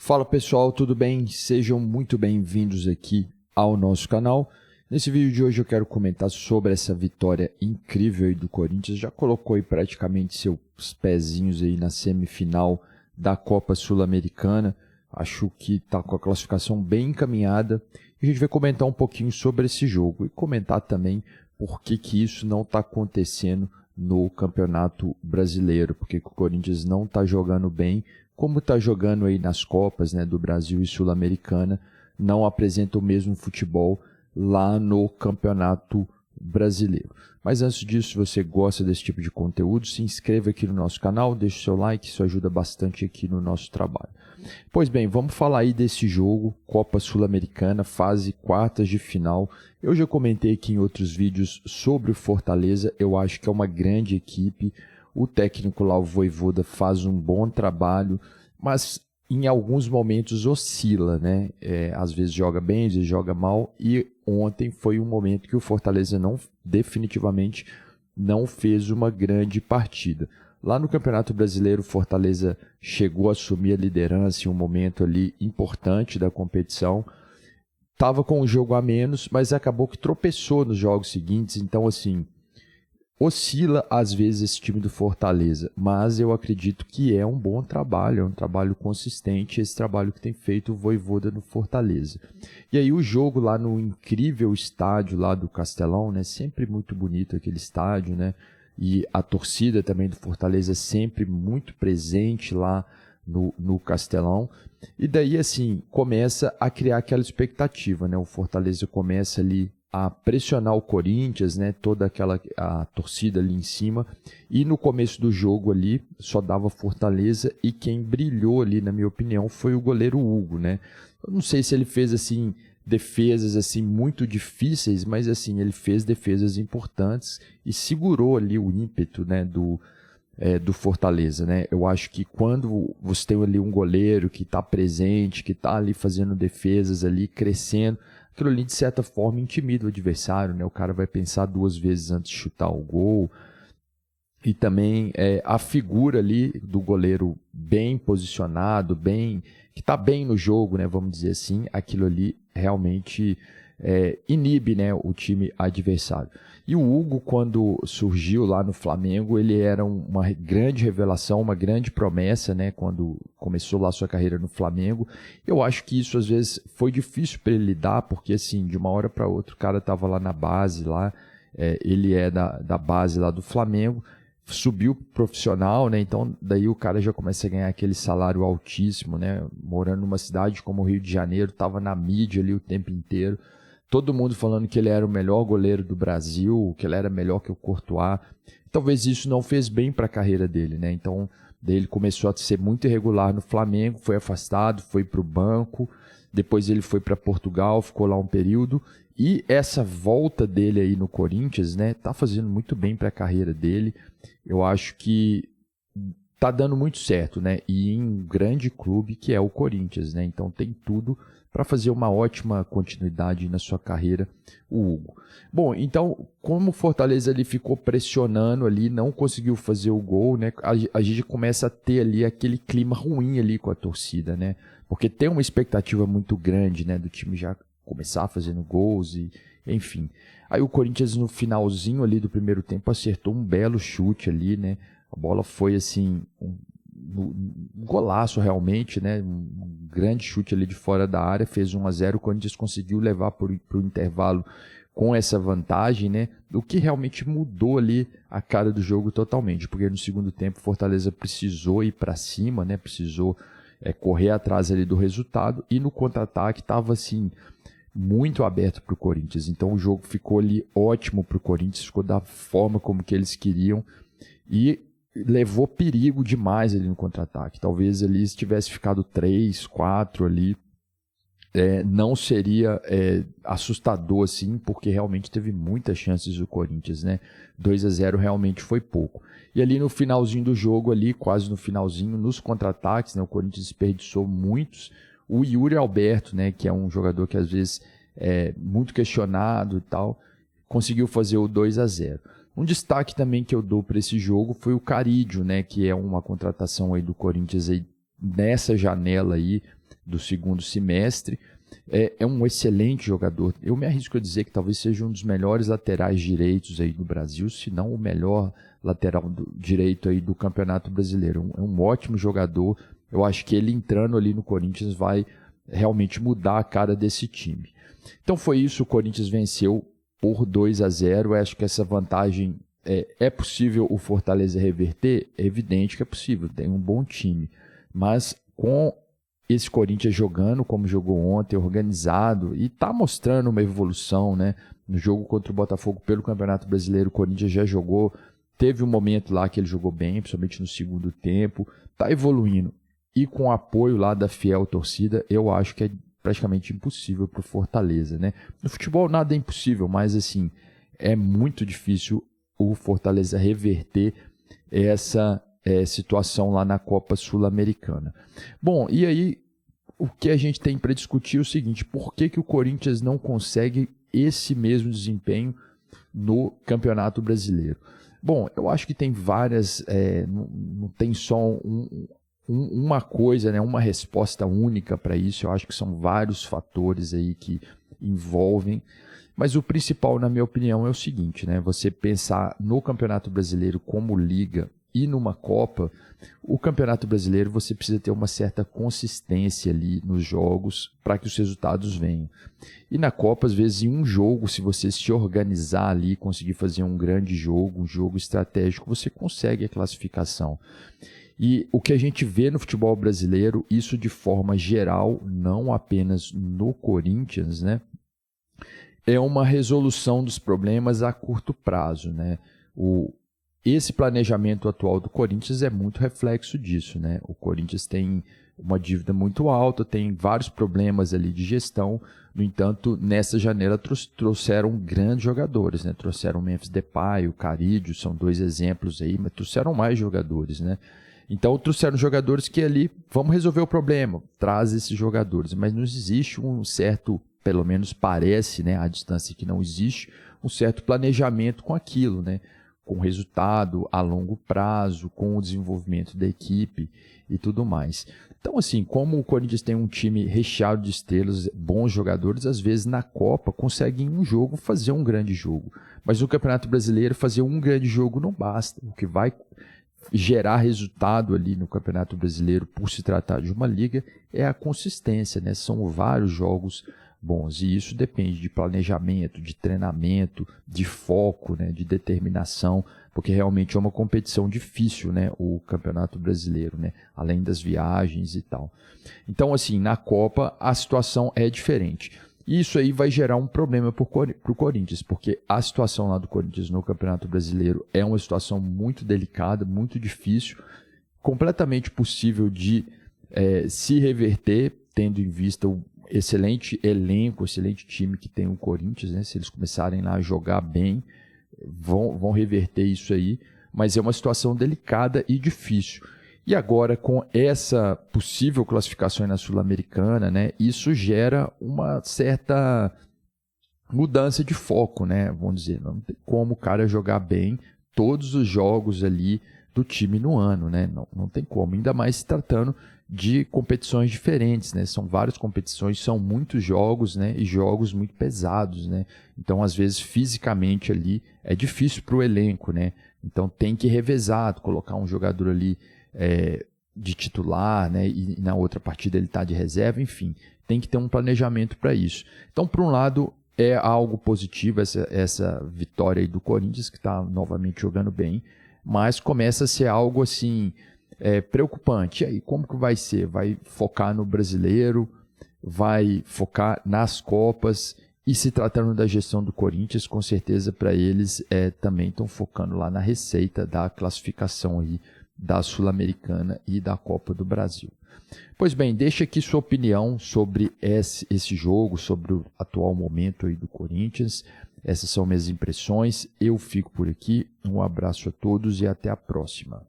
Fala pessoal, tudo bem? Sejam muito bem-vindos aqui ao nosso canal. Nesse vídeo de hoje eu quero comentar sobre essa vitória incrível aí do Corinthians. Já colocou aí praticamente seus pezinhos aí na semifinal da Copa Sul-Americana. Acho que está com a classificação bem encaminhada. E a gente vai comentar um pouquinho sobre esse jogo e comentar também por que isso não está acontecendo no Campeonato Brasileiro, porque o Corinthians não está jogando bem, como está jogando aí nas Copas, né, do Brasil e Sul-Americana, não apresenta o mesmo futebol lá no Campeonato Brasileiro. Mas antes disso, se você gosta desse tipo de conteúdo, se inscreva aqui no nosso canal, deixe o seu like, isso ajuda bastante aqui no nosso trabalho. Pois bem, vamos falar aí desse jogo, Copa Sul-Americana, fase quartas de final. Eu já comentei aqui em outros vídeos sobre o Fortaleza, eu acho que é uma grande equipe. O técnico lá, o Vojvoda, faz um bom trabalho, mas em alguns momentos oscila, né? Às vezes joga bem, às vezes joga mal, e ontem foi um momento que o Fortaleza definitivamente não fez uma grande partida. Lá no Campeonato Brasileiro, o Fortaleza chegou a assumir a liderança em um momento ali importante da competição. Estava com um jogo a menos, mas acabou que tropeçou nos jogos seguintes. Então, assim, oscila às vezes esse time do Fortaleza, mas eu acredito que é um bom trabalho, é um trabalho consistente, esse trabalho que tem feito o Vojvoda no Fortaleza. E aí o jogo lá no incrível estádio lá do Castelão, né, sempre muito bonito aquele estádio, né, e a torcida também do Fortaleza é sempre muito presente lá no Castelão, e daí assim, começa a criar aquela expectativa, né, o Fortaleza começa ali a pressionar o Corinthians, né, toda a torcida ali em cima, e no começo do jogo ali só dava Fortaleza, e quem brilhou ali, na minha opinião, foi o goleiro Hugo, né. Eu não sei se ele fez assim defesas assim muito difíceis, mas assim ele fez defesas importantes e segurou ali o ímpeto, né, do Fortaleza, né. Eu acho que quando você tem ali um goleiro que está presente, que está ali fazendo defesas ali, crescendo, aquilo ali de certa forma intimida o adversário, né. O cara vai pensar duas vezes antes de chutar o gol. E também a figura ali do goleiro bem posicionado, que está bem no jogo, né, vamos dizer assim, aquilo ali realmente inibe, né, o time adversário. E o Hugo, quando surgiu lá no Flamengo, ele era uma grande revelação, uma grande promessa, né, quando começou lá sua carreira no Flamengo. Eu acho que isso às vezes foi difícil para ele lidar, porque assim, de uma hora para outra o cara estava lá na base, ele é da base lá do Flamengo, subiu profissional, né? Então daí o cara já começa a ganhar aquele salário altíssimo, né? Morando numa cidade como o Rio de Janeiro, estava na mídia ali o tempo inteiro, todo mundo falando que ele era o melhor goleiro do Brasil, que ele era melhor que o Courtois. Talvez isso não fez bem para a carreira dele, né? Então daí ele começou a ser muito irregular no Flamengo, foi afastado, foi para o banco, depois ele foi para Portugal, ficou lá um período. E essa volta dele aí no Corinthians, né, tá fazendo muito bem para a carreira dele. Eu acho que tá dando muito certo, né? E em um grande clube que é o Corinthians, né? Então tem tudo para fazer uma ótima continuidade na sua carreira, o Hugo. Bom, então, como o Fortaleza ali ficou pressionando ali, não conseguiu fazer o gol, né? A gente começa a ter ali aquele clima ruim ali com a torcida, né? Porque tem uma expectativa muito grande, né, do time já começar fazendo gols e enfim. Aí o Corinthians no finalzinho ali do primeiro tempo acertou um belo chute ali, né? A bola foi assim, um golaço realmente, né? Um grande chute ali de fora da área, fez 1-0, o Corinthians conseguiu levar para o intervalo com essa vantagem, né? O que realmente mudou ali a cara do jogo totalmente, porque no segundo tempo o Fortaleza precisou ir para cima, né? Precisou correr atrás ali do resultado, e no contra-ataque estava assim muito aberto para o Corinthians, então o jogo ficou ali ótimo para o Corinthians, ficou da forma como que eles queriam e levou perigo demais ali no contra-ataque. Talvez ali se tivesse ficado 3, 4 ali, não seria assustador assim, porque realmente teve muitas chances do Corinthians, né? 2-0 realmente foi pouco. E ali no finalzinho do jogo, ali, quase no finalzinho, nos contra-ataques, né, o Corinthians desperdiçou muitos. O Yuri Alberto, né, que é um jogador que às vezes é muito questionado e tal, conseguiu fazer o 2-0. Um destaque também que eu dou para esse jogo foi o Carídio, né, que é uma contratação aí do Corinthians aí nessa janela aí do segundo semestre. É um excelente jogador. Eu me arrisco a dizer que talvez seja um dos melhores laterais direitos aí do Brasil, se não o melhor lateral direito aí do Campeonato Brasileiro. É um ótimo jogador. Eu acho que ele entrando ali no Corinthians vai realmente mudar a cara desse time. Então foi isso, o Corinthians venceu por 2-0. Eu acho que essa vantagem é possível o Fortaleza reverter? É evidente que é possível, tem um bom time. Mas com esse Corinthians jogando como jogou ontem, organizado, e está mostrando uma evolução, né? No jogo contra o Botafogo pelo Campeonato Brasileiro, o Corinthians já jogou, teve um momento lá que ele jogou bem, principalmente no segundo tempo, está evoluindo. E com o apoio lá da fiel torcida, eu acho que é praticamente impossível para o Fortaleza, né? No futebol nada é impossível, mas assim, é muito difícil o Fortaleza reverter essa situação lá na Copa Sul-Americana. Bom, e aí o que a gente tem para discutir é o seguinte: por que o Corinthians não consegue esse mesmo desempenho no Campeonato Brasileiro? Bom, eu acho que tem várias, não tem só uma coisa, né, uma resposta única para isso. Eu acho que são vários fatores aí que envolvem, mas o principal, na minha opinião, é o seguinte, né, você pensar no Campeonato Brasileiro como liga e numa Copa. O Campeonato Brasileiro você precisa ter uma certa consistência ali nos jogos para que os resultados venham. E na Copa, às vezes, em um jogo, se você se organizar ali, conseguir fazer um grande jogo, um jogo estratégico, você consegue a classificação. E o que a gente vê no futebol brasileiro, isso de forma geral, não apenas no Corinthians, né, é uma resolução dos problemas a curto prazo, né? Esse planejamento atual do Corinthians é muito reflexo disso, né? O Corinthians tem uma dívida muito alta, tem vários problemas ali de gestão. No entanto, nessa janela trouxeram grandes jogadores, né? Trouxeram o Memphis Depay, o Carídio, são 2 exemplos aí, mas trouxeram mais jogadores, né? Então, trouxeram jogadores que ali, vamos resolver o problema, traz esses jogadores. Mas não existe um certo, pelo menos parece, né, à distância que não existe, um certo planejamento com aquilo, né? Com resultado a longo prazo, com o desenvolvimento da equipe e tudo mais. Então, assim, como o Corinthians tem um time recheado de estrelas, bons jogadores, às vezes na Copa conseguem em um jogo fazer um grande jogo. Mas no Campeonato Brasileiro, fazer um grande jogo não basta. O que vai gerar resultado ali no Campeonato Brasileiro, por se tratar de uma liga, é a consistência, né? São vários jogos bons, e isso depende de planejamento, de treinamento, de foco, né, de determinação, porque realmente é uma competição difícil, né, o Campeonato Brasileiro, né, além das viagens e tal. Então, assim, na Copa a situação é diferente. E isso aí vai gerar um problema para o Corinthians, porque a situação lá do Corinthians no Campeonato Brasileiro é uma situação muito delicada, muito difícil, completamente possível de se reverter, tendo em vista o excelente elenco, excelente time que tem o Corinthians, né? Se eles começarem lá a jogar bem, vão reverter isso aí, mas é uma situação delicada e difícil. E agora, com essa possível classificação na Sul-Americana, né, isso gera uma certa mudança de foco, né? Vamos dizer, não tem como o cara jogar bem todos os jogos ali do time no ano, né? Não tem como, ainda mais se tratando de competições diferentes, né? São várias competições, são muitos jogos, né? E jogos muito pesados, né? Então, às vezes, fisicamente ali é difícil para o elenco, né? Então, tem que revezar, colocar um jogador ali de titular, né? E na outra partida ele está de reserva, enfim. Tem que ter um planejamento para isso. Então, por um lado, é algo positivo essa vitória aí do Corinthians, que está novamente jogando bem, mas começa a ser algo assim preocupante. E aí, como que vai ser? Vai focar no brasileiro? Vai focar nas Copas? E se tratando da gestão do Corinthians, com certeza para eles também estão focando lá na receita da classificação aí da Sul-Americana e da Copa do Brasil. Pois bem, deixa aqui sua opinião sobre esse jogo, sobre o atual momento aí do Corinthians. Essas são minhas impressões. Eu fico por aqui. Um abraço a todos e até a próxima.